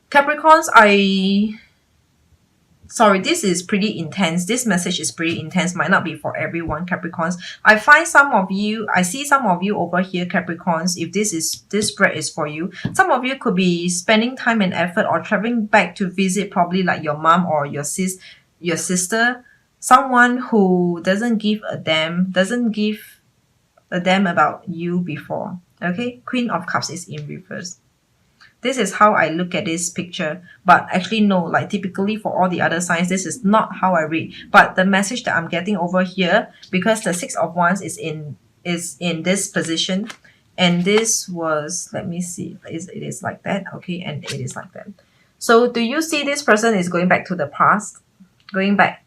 Capricorns, sorry, this is pretty intense. This message is pretty intense. Might not be for everyone, Capricorns. I see some of you over here, Capricorns. If this spread is for you, some of you could be spending time and effort or traveling back to visit probably like your mom or your sister, someone who doesn't give a damn about you before. Okay, Queen of Cups is in reverse. This is how I look at this picture, but actually no, like typically for all the other signs, this is not how I read. But the message that I'm getting over here, because the Six of Wands is in this position, and this was, let me see, it is like that, okay, and it is like that. So do you see this person is going back to the past, going back?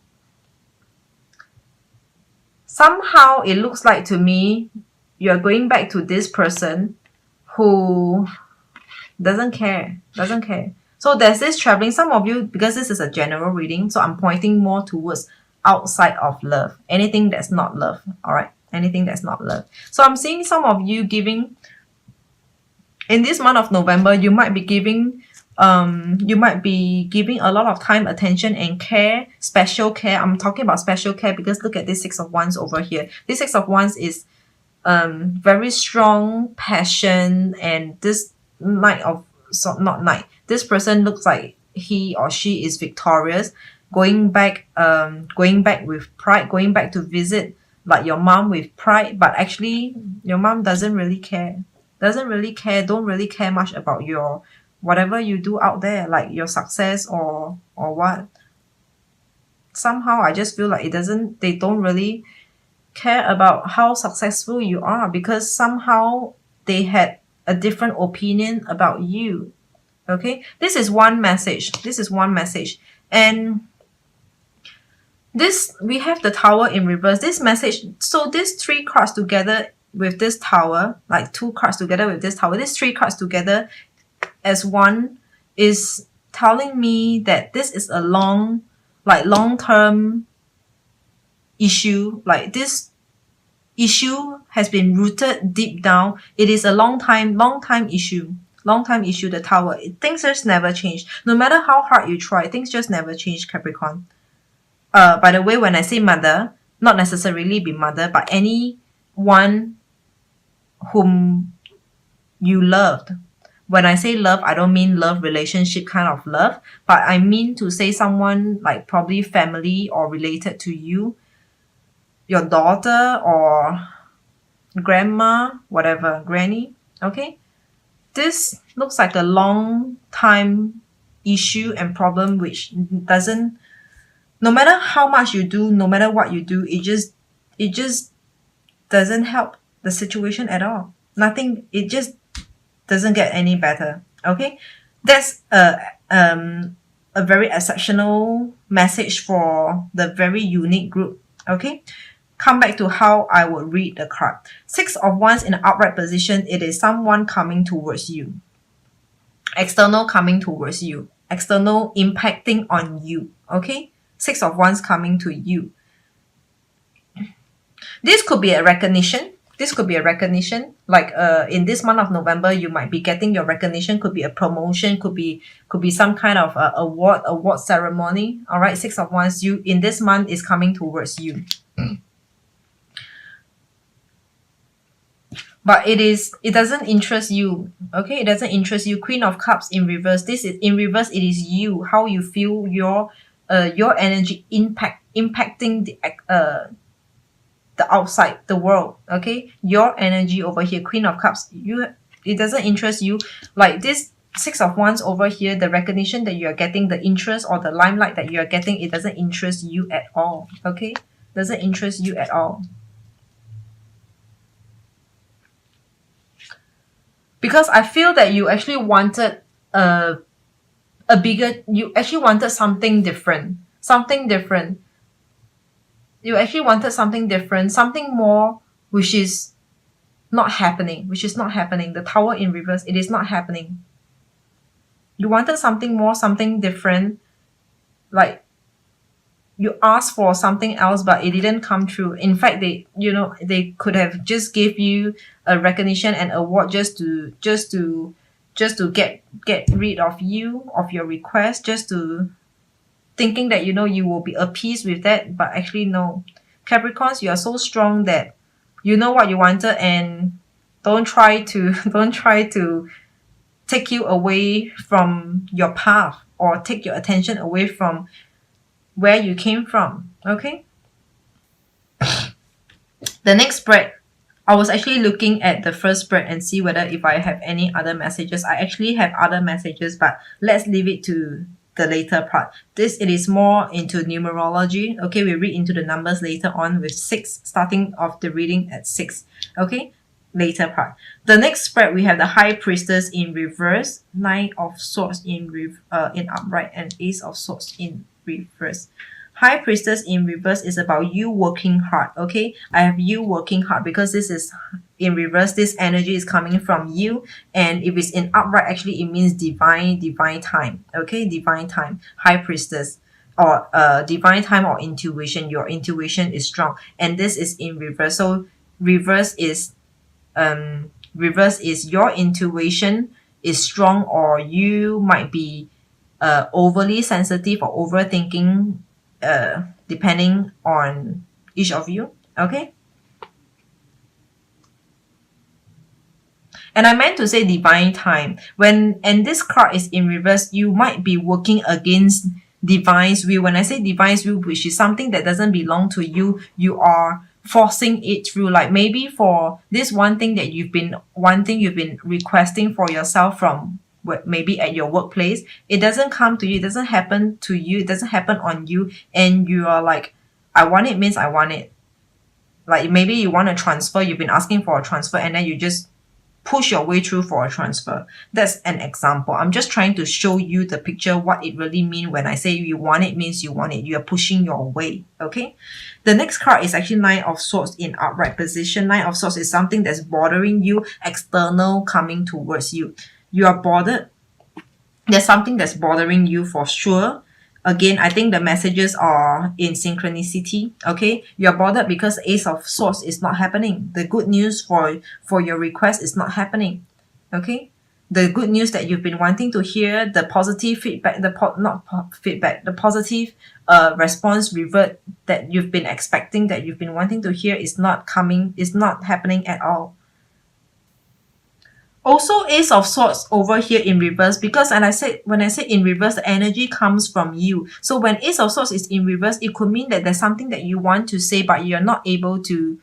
Somehow it looks like to me you're going back to this person who doesn't care. So there's this traveling. Some of you, because this is a general reading, so I'm pointing more towards outside of love. Anything that's not love, all right? Anything that's not love. So I'm seeing some of you giving, in this month of November, you might be giving a lot of time, attention, and care, special care. I'm talking about special care because look at this Six of Wands over here. This Six of Wands is very strong passion, and this this person looks like he or she is victorious, going back with pride, going back to visit like your mom with pride, but actually your mom doesn't really care, don't really care much about your whatever you do out there, like your success or what. Somehow I just feel like they don't really care about how successful you are, because somehow they had a different opinion about you. Okay, this is one message, and this, we have the Tower in reverse. This message, so these three cards together with this Tower, like two cards together with this Tower, these three cards together as one, is telling me that this is a long-term issue. Like this issue has been rooted deep down. It is a long time issue. The Tower. Things just never change. No matter how hard you try, things just never change, Capricorn. By the way, when I say mother, not necessarily be mother, but anyone whom you loved. When I say love, I don't mean love relationship kind of love, but I mean to say someone like probably family or related to you, your daughter or grandma, whatever, granny, okay? This looks like a long time issue and problem which doesn't, no matter how much you do, no matter what you do, it just doesn't help the situation at all. Nothing, it just doesn't get any better, okay? That's a very exceptional message for the very unique group, okay? Come back to how I would read the card. Six of Wands in an upright position, it is someone coming towards you. External coming towards you. External impacting on you, okay? Six of Wands coming to you. This could be a recognition. Like in this month of November, you might be getting your recognition. Could be a promotion, could be some kind of award ceremony. All right, Six of Wands, you in this month is coming towards you. But it doesn't interest you, okay? It doesn't interest you. Queen of Cups in reverse. This is in reverse. It is you, how you feel, your energy impacting the outside, the world, okay? Your energy over here, Queen of Cups, it doesn't interest you. Like this Six of Wands over here, the recognition that you are getting, the interest or the limelight that you are getting, it doesn't interest you at all, okay? Doesn't interest you at all. Because I feel that you actually wanted you actually wanted something different. You actually wanted something different, something more, which is not happening. The Tower in reverse, it is not happening. You wanted something more, something different. Like you asked for something else, but it didn't come true. In fact, they could have just gave you a recognition and award just to get rid of you, of your request, just to thinking that you will be appeased with that, but actually no. Capricorns, you are so strong that you know what you wanted, and don't try to don't try to take you away from your path or take your attention away from where you came from. Okay? The next spread, I was actually looking at the first spread and see whether if I have any other messages. I actually have other messages, but let's leave it to the later part. It is more into numerology. Okay, we read into the numbers later on with 6, starting off the reading at 6. Okay, later part. The next spread, we have the High Priestess in reverse, 9 of Swords in upright, and Ace of Swords in reverse. High Priestess in reverse is about you working hard. Okay, I have you working hard because this is in reverse. This energy is coming from you, and if it's in upright, actually it means divine time. Okay, divine time. High Priestess, or divine time, or intuition. Your intuition is strong, and this is in reverse. So reverse is your intuition is strong, or you might be overly sensitive or overthinking, depending on each of you. Okay, and I meant to say divine time. And this card is in reverse, you might be working against divine's will. When I say divine's will, which is something that doesn't belong to you, you are forcing it through. Like maybe for this one thing that you've been requesting for yourself from maybe at your workplace, it doesn't come to you, it doesn't happen to you, it doesn't happen on you, and you are like, I want it means I want it. Like maybe you want a transfer, you've been asking for a transfer, and then you just push your way through for a transfer. That's an example. I'm just trying to show you the picture, what it really means when I say you want it means you want it. You are pushing your way. Okay. The next card is actually 9 of Swords in upright position. 9 of Swords is something that's bothering you, external coming towards you. You are bothered. There's something that's bothering you for sure. Again, I think the messages are in synchronicity. Okay, you're bothered because Ace of Swords is not happening. The good news for your request is not happening. Okay, the good news that you've been wanting to hear, the positive feedback, the positive response revert that you've been expecting, that you've been wanting to hear, is not happening at all. Also, Ace of Swords over here in reverse, because when I say in reverse, the energy comes from you. So when Ace of Swords is in reverse, it could mean that there's something that you want to say, but you're unable to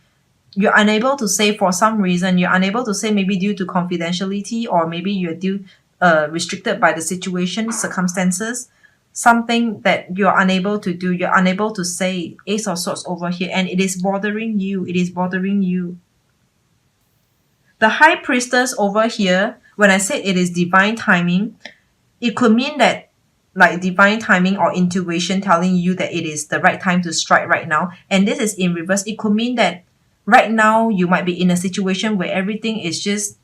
say for some reason. You're unable to say, maybe due to confidentiality, or maybe you're restricted by the situation, circumstances, something that you're unable to do. You're unable to say. Ace of Swords over here, and it is bothering you. It is bothering you. The High Priestess over here, when I say it is divine timing, it could mean that like divine timing or intuition telling you that it is the right time to strike right now. And this is in reverse. It could mean that right now you might be in a situation where everything is just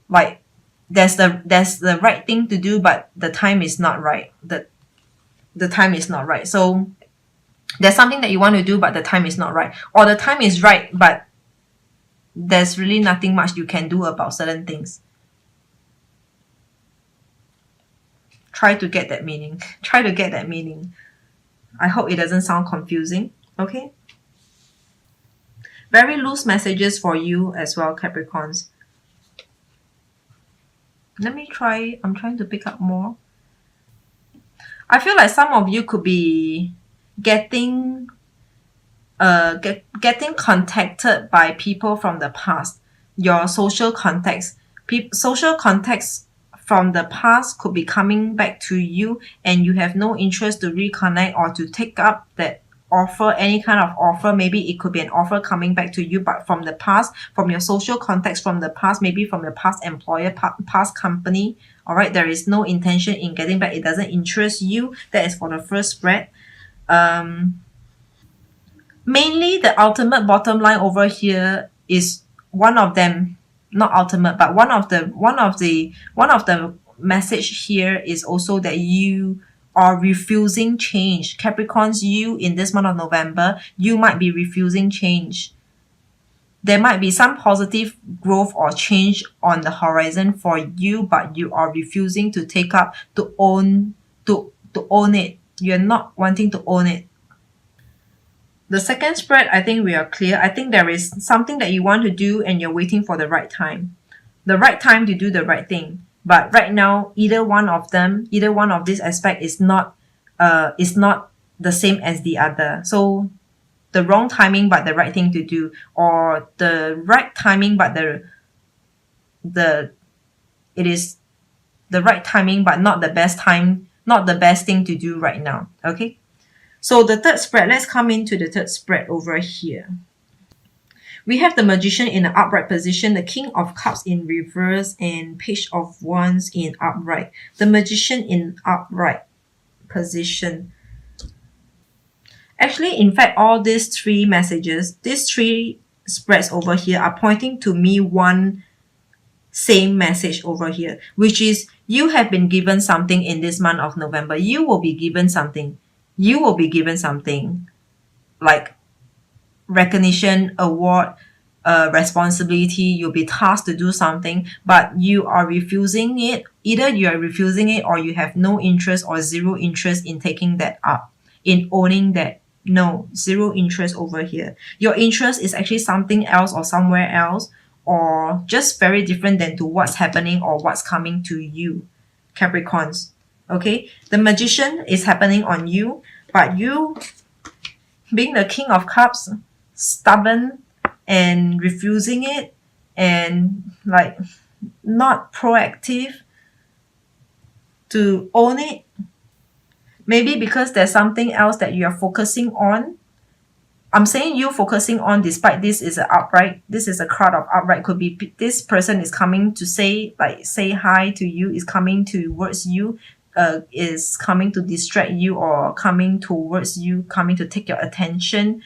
like there's the right thing to do, but the time is not right. The time is not right. So there's something that you want to do, but the time is not right. Or the time is right, but there's really nothing much you can do about certain things. Try to get that meaning. Try to get that meaning. I hope it doesn't sound confusing. Okay? Very loose messages for you as well, Capricorns. Let me try. I'm trying to pick up more. I feel like some of you could be getting contacted by people from the past. Your social contacts. Social contacts from the past could be coming back to you, and you have no interest to reconnect or to take up that offer, any kind of offer. Maybe it could be an offer coming back to you, but from the past, from your social contacts from the past, maybe from your past employer, past company. All right, there is no intention in getting back. It doesn't interest you. That is for the first spread. Mainly the ultimate bottom line over here is one of them, not ultimate, but one of the message here is also that you are refusing change. Capricorns, you in this month of November, you might be refusing change. There might be some positive growth or change on the horizon for you, but you are refusing to take up to own it. You're not wanting to own it. The second spread, I think we are clear. I think there is something that you want to do and you're waiting for the right time. The right time to do the right thing. But right now, either one of them, either one of this aspect is not the same as the other. So the wrong timing but the right thing to do, or the right timing but the it is the right timing but not the best time, not the best thing to do right now. Okay. So the third spread, let's come into the third spread over here. We have the Magician in an upright position, the King of Cups in reverse, and Page of Wands in upright. The Magician in upright position. Actually, in fact, all these three messages, these three spreads over here are pointing to me one same message over here, which is you have been given something in this month of November. You will be given something. You will be given something like recognition, award, responsibility. You'll be tasked to do something, but you are refusing it. Either you are refusing it or you have no interest or zero interest in taking that up, in owning that. No, zero interest over here. Your interest is actually something else or somewhere else, or just very different than to what's happening or what's coming to you, Capricorns. Okay, the Magician is happening on you, but you, being the King of Cups, stubborn and refusing it and like not proactive to own it. Maybe because there's something else that you're focusing on. I'm saying you focusing on, despite this is an upright, this is a card of upright, could be this person is coming to say hi to you, is coming towards you, is coming to distract you or coming towards you, coming to take your attention.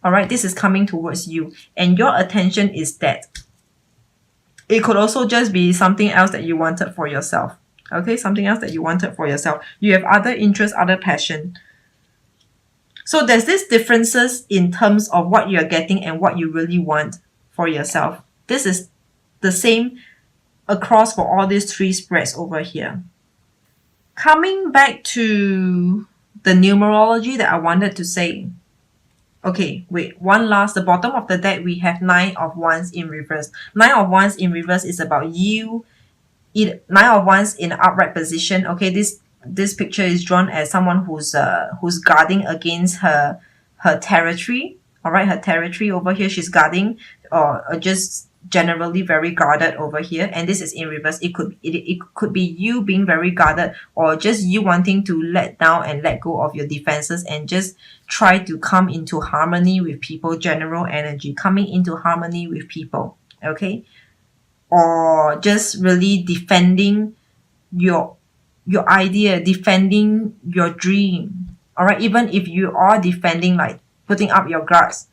All right, this is coming towards you and your attention is that. It could also just be something else that you wanted for yourself. Okay, something else that you wanted for yourself. You have other interests, other passion. So there's these differences in terms of what you're getting and what you really want for yourself. This is the same across for all these three spreads over here. Coming back to the numerology that I wanted to say. Okay, wait, one last, the bottom of the deck, we have 9 of Wands in reverse. 9 of Wands in reverse is about you. 9 of Wands in upright position. Okay, this picture is drawn as someone who's guarding against her territory. All right, her territory over here, she's guarding or just generally very guarded over here, and this is in reverse. It could be you being very guarded, or just you wanting to let down and let go of your defenses and just try to come into harmony with people. General energy, coming into harmony with people. Okay, or just really defending your idea, defending your dream. All right, even if you are defending, like putting up your guards.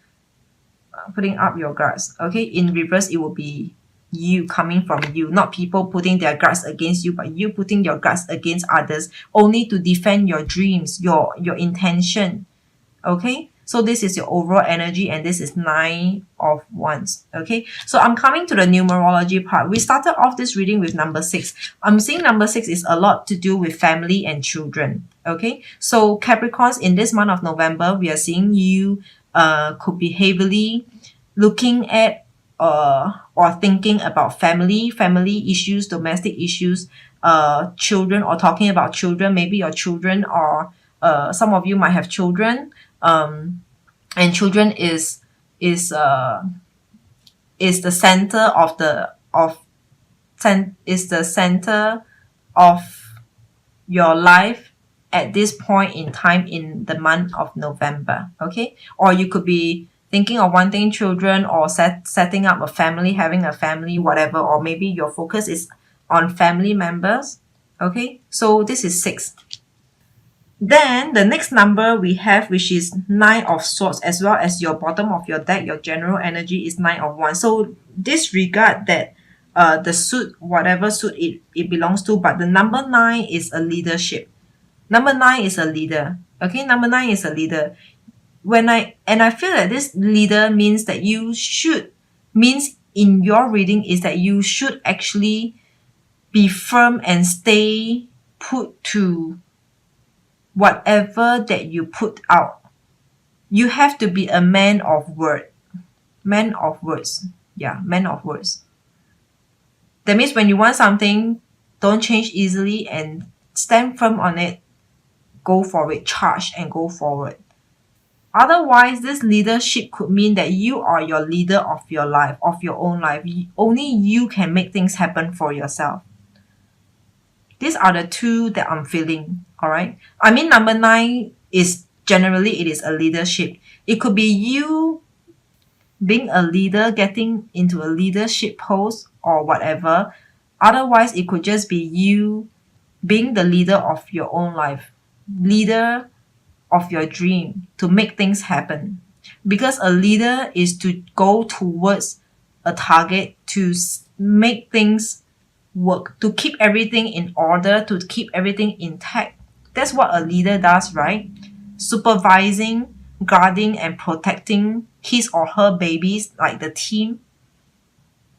Okay, in reverse it will be you, coming from you, not people putting their guards against you, but you putting your guards against others only to defend your dreams, your intention. Okay, so this is your overall energy and this is 9 of Wands. Okay, so I'm coming to the numerology part. We started off this reading with number 6. I'm seeing number 6 is a lot to do with family and children. Okay, so Capricorns, in this month of November, we are seeing you could be heavily looking at or thinking about family issues, domestic issues, children, or talking about children. Maybe your children, or some of you might have children, and children is the center of your life at this point in time in the month of November. Okay, or you could be thinking of wanting children, or setting up a family, having a family, whatever, or maybe your focus is on family members. Okay, so this is 6. Then the next number we have, which is 9 of Swords, as well as your bottom of your deck, your general energy is 9 of Wands. So disregard that the suit, whatever suit it belongs to, but the number 9 is a leadership. Number 9 is a leader. Okay, number 9 is a leader. I feel that this leader means that means in your reading is that you should actually be firm and stay put to whatever that you put out. You have to be a man of word. Man of words. Yeah, man of words. That means when you want something, don't change easily and stand firm on it. Go for it, charge and go forward. Otherwise, this leadership could mean that you are your leader of your life, of your own life. Only you can make things happen for yourself. These are the two that I'm feeling. All right. I mean, number 9 is generally it is a leadership. It could be you being a leader, getting into a leadership post or whatever. Otherwise, it could just be you being the leader of your own life, leader of your dream to make things happen. Because a leader is to go towards a target to make things work, to keep everything in order, to keep everything intact. That's what a leader does, right? Supervising, guarding, and protecting his or her babies, like the team,